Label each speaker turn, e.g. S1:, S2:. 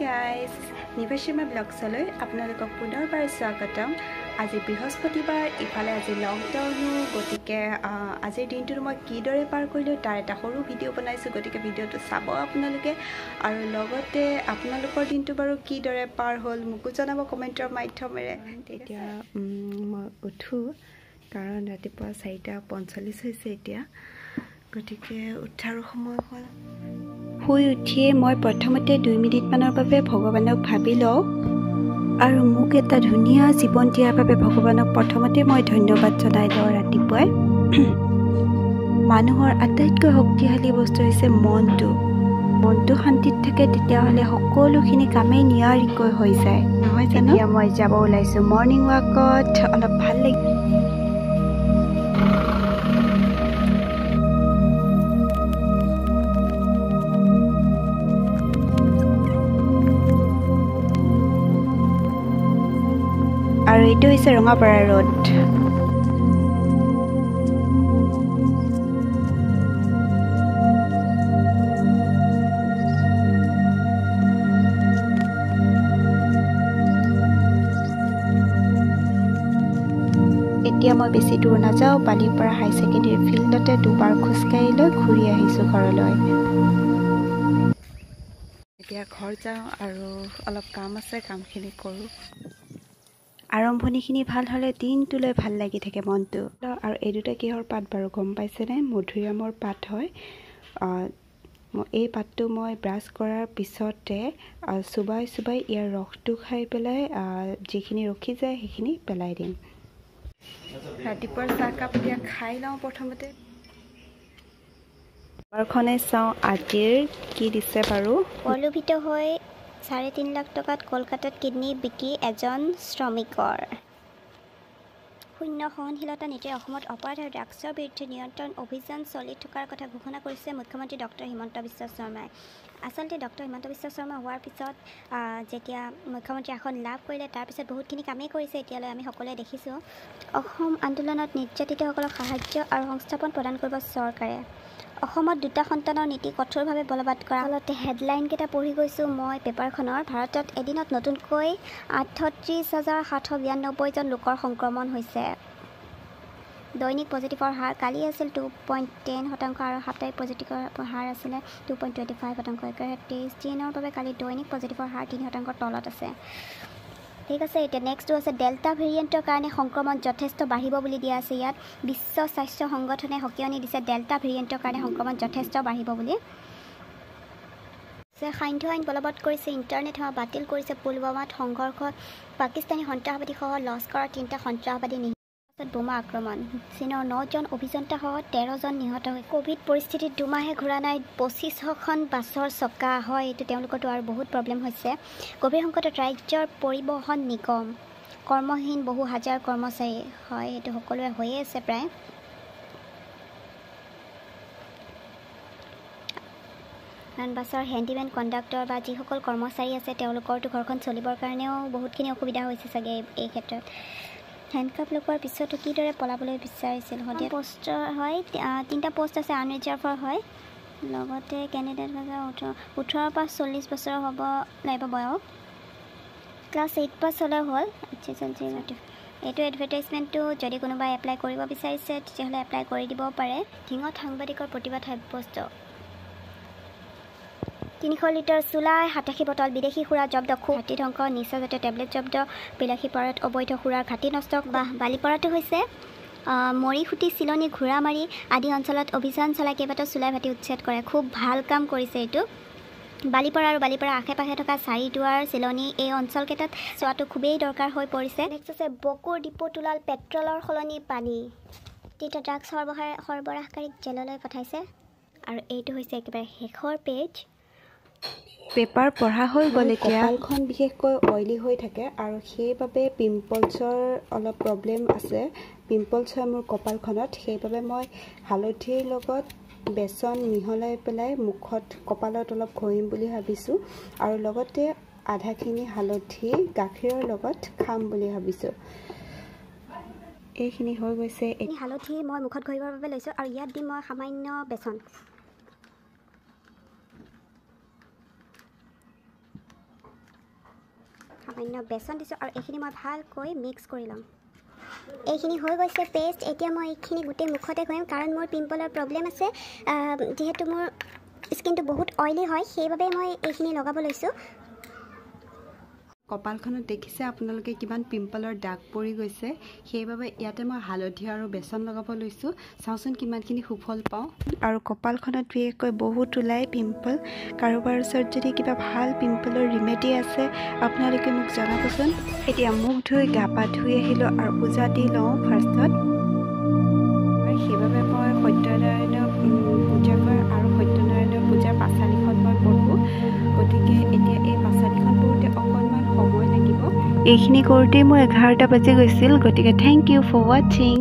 S1: Guys নিবাসীমা ব্লগছলৈ আপোনালোকক পুনৰবাৰ স্বাগতম। আজি বৃহস্পতিবাৰ, ইফালে আজি লকডাউনো, গতিকে আজিৰ দিনটো মই কিদৰে পাৰ কৰিলোঁ তাৰ এটা সৰু ভিডিঅ' বনাইছোঁ। গতিকে ভিডিঅ'টো চাব আপোনালোকে, আৰু লগতে আপোনালোকৰ দিনটো বাৰু কিদৰে পাৰ হ'ল মোকো জনাব কমেণ্টৰ মাধ্যমেৰে। এতিয়া মই উঠোঁ, কাৰণ ৰাতিপুৱা 4:45 হৈছে এতিয়া, গতিকে উঠাৰ সময় হ'ল। শুই উঠিয়ে মই প্ৰথমতে 2 মিনিটমানৰ বাবে ভগৱানক ভাবি লওঁ, আৰু মোক এটা ধুনীয়া জীৱন দিয়াৰ বাবে ভগৱানক প্ৰথমতে মই ধন্যবাদ জনাই লওঁ ৰাতিপুৱাই। মানুহৰ আটাইতকৈ শক্তিশালী বস্তু হৈছে মনটো। মনটো শান্তিত থাকে তেতিয়াহ'লে সকলোখিনি কামেই নিয়াৰিকৈ হৈ যায়, নহয় জানো? এতিয়া মই যাব ওলাইছোঁ মৰ্ণিং ৱাকত, অলপ ভাল লাগে। আৰু এইটো হৈছে ৰঙাপাৰা ৰোড। এতিয়া মই বেছি দূৰ নাযাওঁ, বালিপাৰা হাই ছেকেণ্ডেৰী ফিল্ডতে দুবাৰ খোজকাঢ়ি লৈ ঘূৰি আহিছোঁ ঘৰলৈ। এতিয়া ঘৰ যাওঁ আৰু অলপ কাম আছে, কামখিনি কৰোঁ। আৰম্ভণিখিনি ভাল হ'লে দিনটোলৈ ভাল লাগি থাকে মনটো। আৰু এই দুটা কিহৰ পাত বাৰু গম পাইছেনে? মধুৰিআমৰ পাত হয়। এই পাতটো মই ব্ৰাছ কৰাৰ পিছতে চোবাই ইয়াৰ ৰসটো খাই পেলাই যিখিনি ৰখি যায় সেইখিনি পেলাই দিম। ৰাতিপুৱাৰ চাহকাপ এতিয়া খাই লওঁ প্ৰথমতে। পেপাৰখনে চাওঁ আজিৰ কি দিছে বাৰু।
S2: প্ৰলোভিত হৈ 3.5 লাখ টকাত কলকাতাত কিডনী বিক্ৰী এজন শ্ৰমিকৰ। শূন্য সহনশীলতা নীতিৰে অসমত অপৰাধ আৰু ড্ৰাগছৰ বিৰুদ্ধে নিয়ন্ত্ৰণ অভিযান চলি থকাৰ কথা ঘোষণা কৰিছে মুখ্যমন্ত্ৰী ডক্টৰ হিমন্ত বিশ্ব শৰ্মাই। আচলতে ডক্টৰ হিমন্ত বিশ্ব শৰ্মা হোৱাৰ পিছত যেতিয়া মুখ্যমন্ত্ৰী আসন লাভ কৰিলে, তাৰপিছত বহুতখিনি কামেই কৰিছে এতিয়ালৈ আমি সকলোৱে দেখিছোঁ। অসম আন্দোলনত নিৰ্যাতিতসকলক সাহায্য আৰু সংস্থাপন প্ৰদান কৰিব চৰকাৰে। অসমত 2টা সন্তানৰ নীতি কঠোৰভাৱে বলবৎ কৰা। ফলতে হেডলাইনকেইটা পঢ়ি গৈছোঁ মই পেপাৰখনৰ। ভাৰতত এদিনত নতুনকৈ 38,792 জন লোকৰ সংক্ৰমণ হৈছে। দৈনিক পজিটিভৰ হাৰ কালি আছিল 2.10% আৰু সাপ্তাহিক পজিটিভৰ হাৰ আছিলে 2.25%। একেৰাহে 23 দিনৰ বাবে কালি দৈনিক পজিটিভৰ হাৰ 3%ৰ তলত আছে। ঠিক আছে, এতিয়া নেক্সটটো আছে ডেল্টা ভেৰিয়েণ্টৰ কাৰণে সংক্ৰমণ যথেষ্ট বাঢ়িব বুলি দিয়া আছে ইয়াত। বিশ্ব স্বাস্থ্য সংগঠনে সকিয়নি দিছে ডেল্টা ভেৰিয়েণ্টৰ কাৰণে সংক্ৰমণ যথেষ্ট বাঢ়িব বুলি। সান্ধ্য আইন বলবৎ কৰিছে, ইণ্টাৰনেট সেৱা বাতিল কৰিছে। পুলৱামাত সংঘৰ্ষত পাকিস্তানী সন্ত্ৰাসবাদীসহ লস্কৰৰ 3টা সন্ত্ৰাসবাদী নিহত। বোমা আক্ৰমণ, চীনৰ 9 জন অভিযন্তাসহ 13 জন নিহত হৈ। ক'ভিড পৰিস্থিতিত দুমাহে ঘূৰা নাই 25খন বাছৰ চকা। হয়, এইটো তেওঁলোকৰতো আৰু বহুত প্ৰব্লেম হৈছে। গভীৰ সংকটত ৰাজ্যৰ পৰিবহণ নিগম, কৰ্মহীন বহু হাজাৰ কৰ্মচাৰী। হয়, এইটো সকলোৰে হৈয়ে আছে প্ৰায়। বাছৰ হেণ্ডিমেন, কণ্ডাক্টৰ বা যিসকল কৰ্মচাৰী আছে তেওঁলোকৰতো ঘৰখন চলিবৰ কাৰণেও বহুতখিনি অসুবিধা হৈছে চাগে এই ক্ষেত্ৰত। হেণ্ডকাপ লগোৱাৰ পিছতো কিদৰে পলাবলৈ বিচাৰিছিল। সদায় পষ্টৰ হয়, 3টা পষ্ট আছে আনৰিজাৰ্ভৰ হয়। লগতে কেণ্ডিডেট 18 পৰা 40 বছৰ হ'ব লাগিব বয়স। ক্লাছ 8 পাছ হ'লে হ'ল। এইটো এডভাৰটাইজমেণ্টটো যদি কোনোবাই এপ্লাই কৰিব বিচাৰিছে তেতিয়াহ'লে এপ্লাই কৰি দিবও পাৰে। ঢিঙত সাংবাদিকৰ প্ৰতিবাদ সাব্যস্ত। 300 লিটাৰ চুলাই 87 বটল বিদেশী সুৰা জব্দ। ঘাটি ধ্বংস, নিচাজাতীয় টেবলেট জব্দ। বিলাসীপাৰাত অবৈধ সুৰাৰ ঘাটি নষ্ট। বালিপাৰাটো হৈছে মৰিখুটি, চিলনী, ঘোঁৰামাৰী আদি অঞ্চলত অভিযান চলাই কেইবাটাও চুলাই ভাটি উচ্ছেদ কৰে। খুব ভাল কাম কৰিছে এইটো। বালিপাৰা আৰু বালিপাৰা আশে পাশে থকা চাৰিদুৱাৰ, চিলনী এই অঞ্চলকেইটাত চোৱাটো খুবেই দৰকাৰ হৈ পৰিছে। নেক্সট আছে বকুৰ ডিপো তোলাল পেট্ৰলৰ সলনি পানী। 3টা ড্ৰাগছ সৰবৰাহকাৰীক জেললৈ পঠাইছে। আৰু এইটো হৈছে একেবাৰে শেষৰ পেজ।
S1: পেপাৰ পঢ়া হৈ গ'ল। এতিয়া কপালখন বিশেষকৈ অইলি হৈ থাকে আৰু সেইবাবে পিম্পলছৰ অলপ প্ৰব্লেম আছে। পিম্পলছ হয় মোৰ কপালখনত, সেইবাবে মই হালধিৰ লগত বেচন মিহলাই পেলাই মুখত কপালত অলপ ঘঁহিম বুলি ভাবিছোঁ, আৰু লগতে আধাখিনি হালধি গাখীৰৰ লগত খাম বুলি ভাবিছোঁ। এইখিনি হৈ গৈছে।
S2: হালধি মই মুখত ঘঁহিবৰ বাবে লৈছোঁ, আৰু ইয়াত দিম মই সামান্য বেচন। সামান্য বেচন দিছোঁ আৰু এইখিনি মই ভালকৈ মিক্স কৰি ল'ম। এইখিনি হৈ গৈছে পেষ্ট। এতিয়া মই এইখিনি গোটেই মুখতে ঘঁহিম কাৰণ মোৰ পিম্পলৰ প্ৰব্লেম আছে। যিহেতু মোৰ স্কিনটো বহুত অইলি হয় সেইবাবে মই এইখিনি লগাব লৈছোঁ।
S1: কপালখনত দেখিছে আপোনালোকে কিমান পিম্পলৰ দাগ পৰি গৈছে, সেইবাবে ইয়াতে মই হালধি আৰু বেচন লগাব লৈছোঁ। চাওঁচোন কিমানখিনি সুফল পাওঁ। আৰু কপালখনত বিশেষকৈ বহুত ওলাই পিম্পল। কাৰোবাৰ ওচৰত যদি কিবা ভাল পিম্পলৰ ৰিমেডি আছে আপোনালোকে মোক জনাবচোন। এতিয়া মুখ ধুই গা পা ধুই আহিলোঁ আৰু পূজা দি লওঁ ফাৰ্ষ্টত। সেইবাবে মই সত্যনাৰায়ণক পূজা কৰা আৰু সত্যনাৰায়ণৰ পূজাৰ পাঁচালিখন মই পঢ়োঁ। গতিকে এতিয়া এই পাঁচালিখন পঢ়োঁতে অকণমান সময় লাগিব। এইখিনি কৰোঁতেই মোৰ 11টা বাজি গৈছিল। গতিকে থেংক ইউ ফৰ ৱাচিং।